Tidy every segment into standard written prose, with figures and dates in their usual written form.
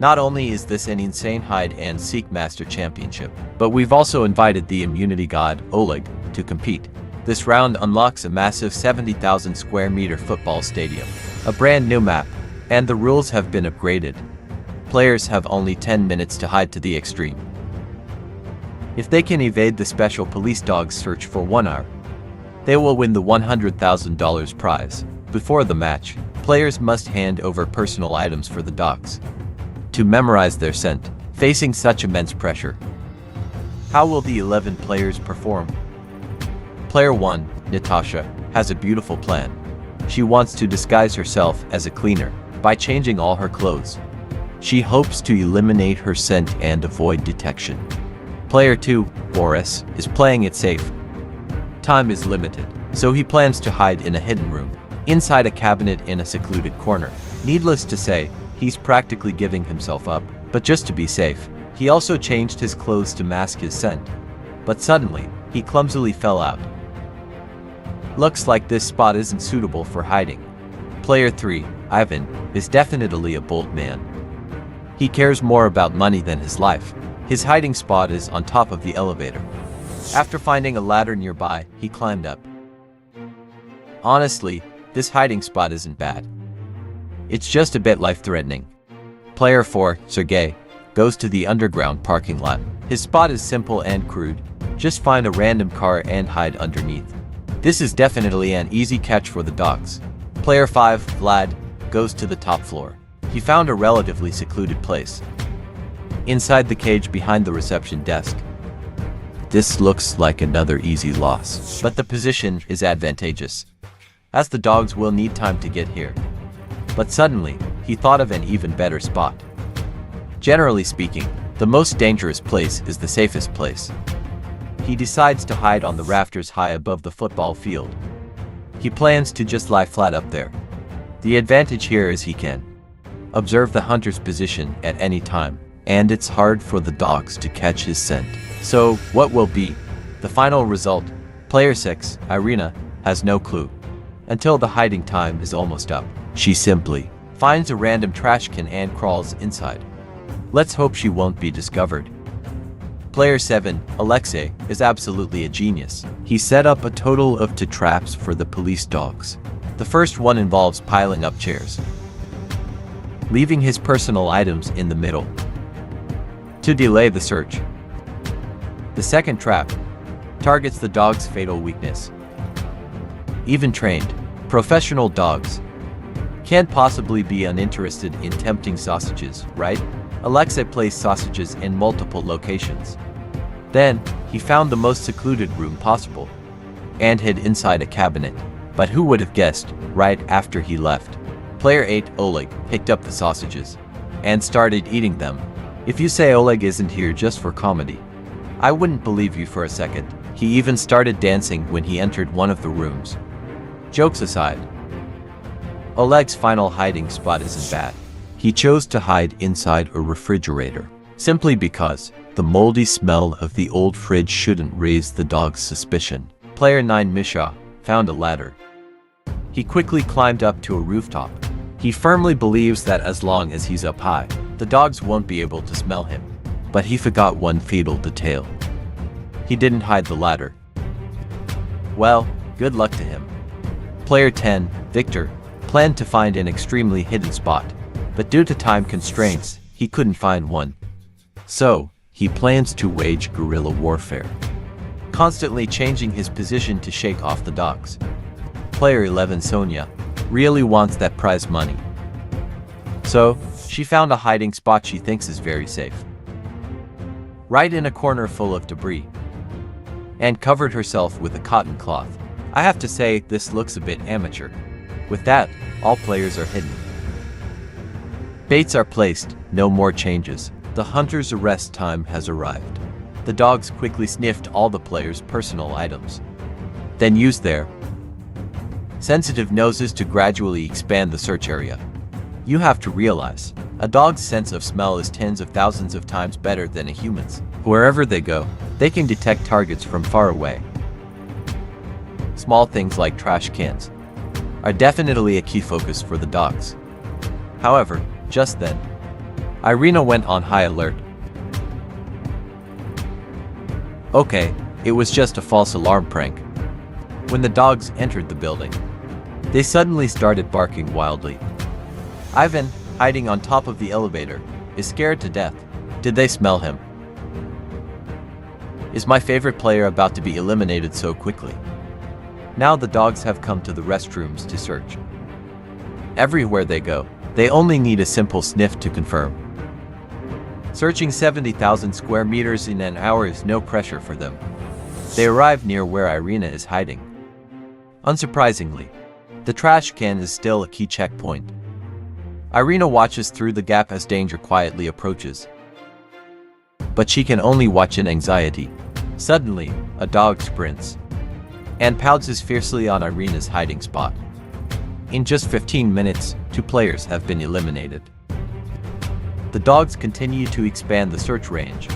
Not only is this an insane hide-and-seek master championship, but we've also invited the immunity god, Oleg, to compete. This round unlocks a massive 70,000 square meter football stadium, a brand new map, and the rules have been upgraded. Players have only 10 minutes to hide to the extreme. If they can evade the special police dog's search for 1 hour, they will win the $100,000 prize. Before the match, players must hand over personal items for the dogs to memorize their scent, facing such immense pressure. How will the 11 players perform? Player 1, Natasha, has a beautiful plan. She wants to disguise herself as a cleaner by changing all her clothes. She hopes to eliminate her scent and avoid detection. Player 2, Boris, is playing it safe. Time is limited, so he plans to hide in a hidden room, inside a cabinet in a secluded corner. Needless to say, he's practically giving himself up, but just to be safe, he also changed his clothes to mask his scent. But suddenly, he clumsily fell out. Looks like this spot isn't suitable for hiding. Player 3, Ivan, is definitely a bold man. He cares more about money than his life. His hiding spot is on top of the elevator. After finding a ladder nearby, he climbed up. Honestly, this hiding spot isn't bad. It's just a bit life-threatening. Player 4, Sergey, goes to the underground parking lot. His spot is simple and crude. Just find a random car and hide underneath. This is definitely an easy catch for the dogs. Player 5, Vlad, goes to the top floor. He found a relatively secluded place, inside the cage behind the reception desk. This looks like another easy loss, but the position is advantageous, as the dogs will need time to get here. But suddenly, he thought of an even better spot. Generally speaking, the most dangerous place is the safest place. He decides to hide on the rafters high above the football field. He plans to just lie flat up there. The advantage here is he can observe the hunter's position at any time, and it's hard for the dogs to catch his scent. So, what will be the final result? Player 6, Irina, has no clue. Until the hiding time is almost up, she simply finds a random trash can and crawls inside. Let's hope she won't be discovered. Player 7, Alexei, is absolutely a genius. He set up a total of 2 traps for the police dogs. The first one involves piling up chairs, leaving his personal items in the middle to delay the search. The second trap targets the dog's fatal weakness. Even trained, professional dogs can't possibly be uninterested in tempting sausages, right? Alexei placed sausages in multiple locations. Then, he found the most secluded room possible and hid inside a cabinet. But who would have guessed, right after he left, Player 8, Oleg, picked up the sausages and started eating them. If you say Oleg isn't here just for comedy, I wouldn't believe you for a second. He even started dancing when he entered one of the rooms. Jokes aside, Oleg's final hiding spot isn't bad. He chose to hide inside a refrigerator, simply because the moldy smell of the old fridge shouldn't raise the dog's suspicion. Player 9, Misha, found a ladder. He quickly climbed up to a rooftop. He firmly believes that as long as he's up high, the dogs won't be able to smell him. But he forgot one fatal detail. He didn't hide the ladder. Well, good luck to him. Player 10, Victor, planned to find an extremely hidden spot, but due to time constraints, he couldn't find one. So, he plans to wage guerrilla warfare, constantly changing his position to shake off the dogs. Player 11, Sonia, really wants that prize money. So, she found a hiding spot she thinks is very safe, right in a corner full of debris, and covered herself with a cotton cloth. I have to say, this looks a bit amateur. With that, all players are hidden. Baits are placed, no more changes. The hunter's arrest time has arrived. The dogs quickly sniffed all the players' personal items, then used their sensitive noses to gradually expand the search area. You have to realize, a dog's sense of smell is tens of thousands of times better than a human's. Wherever they go, they can detect targets from far away. Small things like trash cans are definitely a key focus for the dogs. However, just then, Irina went on high alert. Okay, it was just a false alarm prank. When the dogs entered the building, they suddenly started barking wildly. Ivan, hiding on top of the elevator, is scared to death. Did they smell him? Is my favorite player about to be eliminated so quickly? Now the dogs have come to the restrooms to search. Everywhere they go, they only need a simple sniff to confirm. Searching 70,000 square meters in an hour is no pressure for them. They arrive near where Irina is hiding. Unsurprisingly, the trash can is still a key checkpoint. Irina watches through the gap as danger quietly approaches. But she can only watch in anxiety. Suddenly, a dog sprints and pounces fiercely on Irina's hiding spot. In just 15 minutes, 2 players have been eliminated. The dogs continue to expand the search range.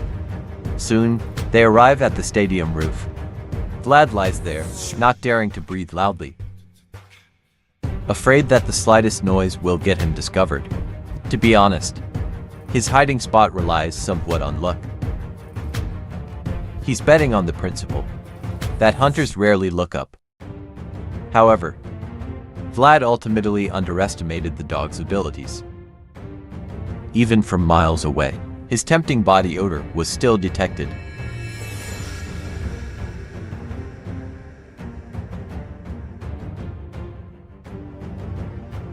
Soon, they arrive at the stadium roof. Vlad lies there, not daring to breathe loudly, afraid that the slightest noise will get him discovered. To be honest, his hiding spot relies somewhat on luck. He's betting on the principle that hunters rarely look up. However, Vlad ultimately underestimated the dog's abilities. Even from miles away, his tempting body odor was still detected.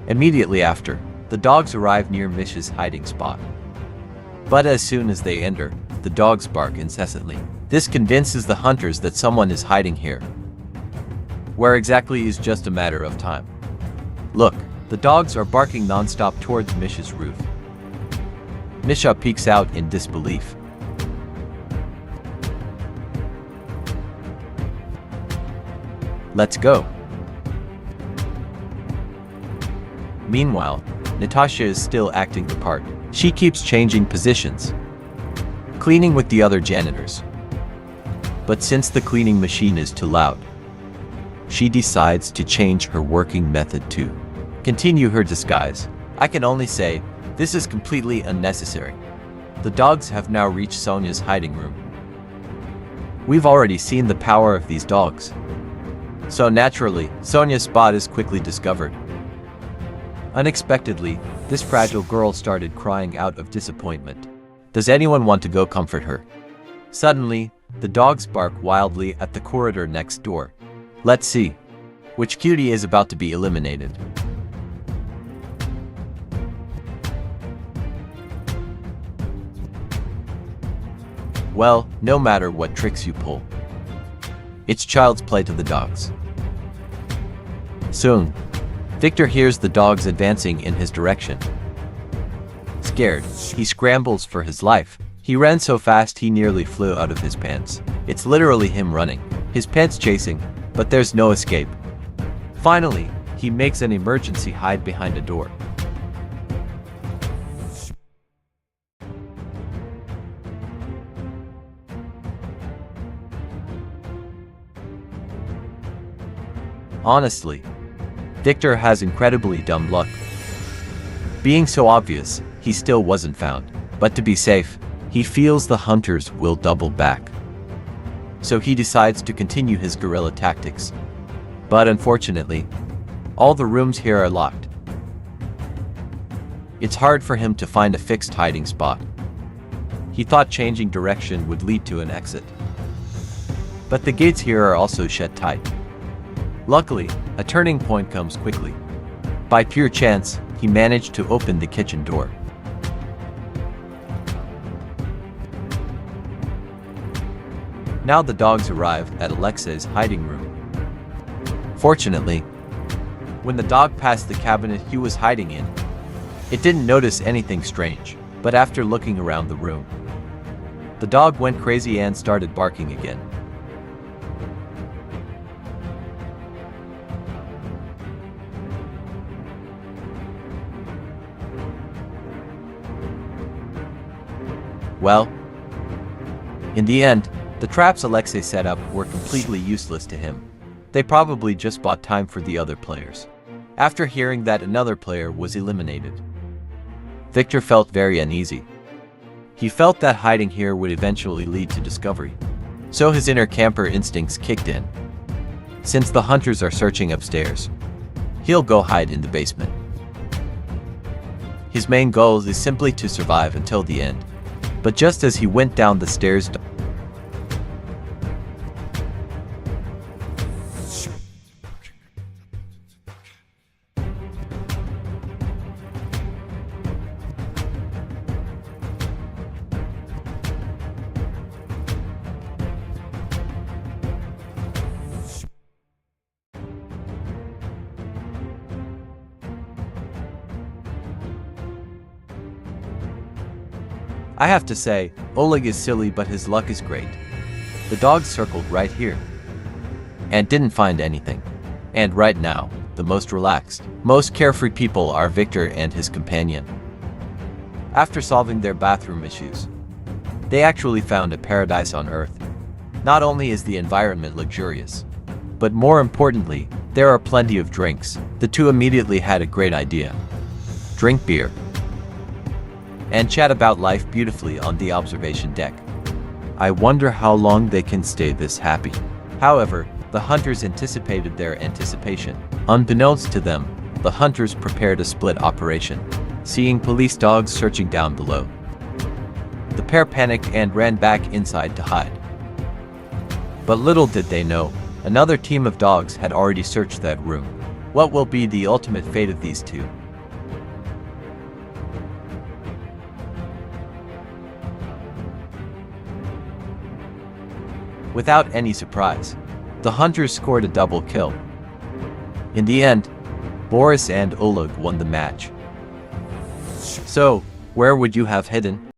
Immediately after, the dogs arrive near Mish's hiding spot. But as soon as they enter, the dogs bark incessantly. This convinces the hunters that someone is hiding here. Where exactly is just a matter of time. Look, the dogs are barking non-stop towards Mish's roof. Misha peeks out in disbelief. Let's go. Meanwhile, Natasha is still acting the part. She keeps changing positions, cleaning with the other janitors. But since the cleaning machine is too loud, she decides to change her working method to continue her disguise. I can only say, this is completely unnecessary. The dogs have now reached Sonia's hiding room. We've already seen the power of these dogs. So naturally, Sonia's spot is quickly discovered. Unexpectedly, this fragile girl started crying out of disappointment. Does anyone want to go comfort her? Suddenly, the dogs bark wildly at the corridor next door. Let's see which cutie is about to be eliminated. Well, no matter what tricks you pull, it's child's play to the dogs. Soon, Victor hears the dogs advancing in his direction. Scared, he scrambles for his life. He ran so fast he nearly flew out of his pants. It's literally him running, his pants chasing, but there's no escape. Finally, he makes an emergency hide behind a door. Honestly, Victor has incredibly dumb luck. Being so obvious, he still wasn't found. But to be safe, he feels the hunters will double back. So he decides to continue his guerrilla tactics. But unfortunately, all the rooms here are locked. It's hard for him to find a fixed hiding spot. He thought changing direction would lead to an exit. But the gates here are also shut tight. Luckily, a turning point comes quickly. By pure chance, he managed to open the kitchen door. Now the dogs arrive at Alexei's hiding room. Fortunately, when the dog passed the cabinet he was hiding in, it didn't notice anything strange. But after looking around the room, the dog went crazy and started barking again. Well, in the end, the traps Alexei set up were completely useless to him. They probably just bought time for the other players. After hearing that another player was eliminated, Victor felt very uneasy. He felt that hiding here would eventually lead to discovery. So his inner camper instincts kicked in. Since the hunters are searching upstairs, he'll go hide in the basement. His main goal is simply to survive until the end. But just as he went down the stairs, I have to say, Oleg is silly but his luck is great. The dogs circled right here and didn't find anything. And right now, the most relaxed, most carefree people are Victor and his companion. After solving their bathroom issues, they actually found a paradise on Earth. Not only is the environment luxurious, but more importantly, there are plenty of drinks. The two immediately had a great idea. Drink beer and chat about life beautifully on the observation deck. I wonder how long they can stay this happy. However, the hunters anticipated their anticipation. Unbeknownst to them, the hunters prepared a split operation, seeing police dogs searching down below. The pair panicked and ran back inside to hide. But little did they know, another team of dogs had already searched that room. What will be the ultimate fate of these two? Without any surprise, the hunters scored a double kill. In the end, Boris and Oleg won the match. So, where would you have hidden?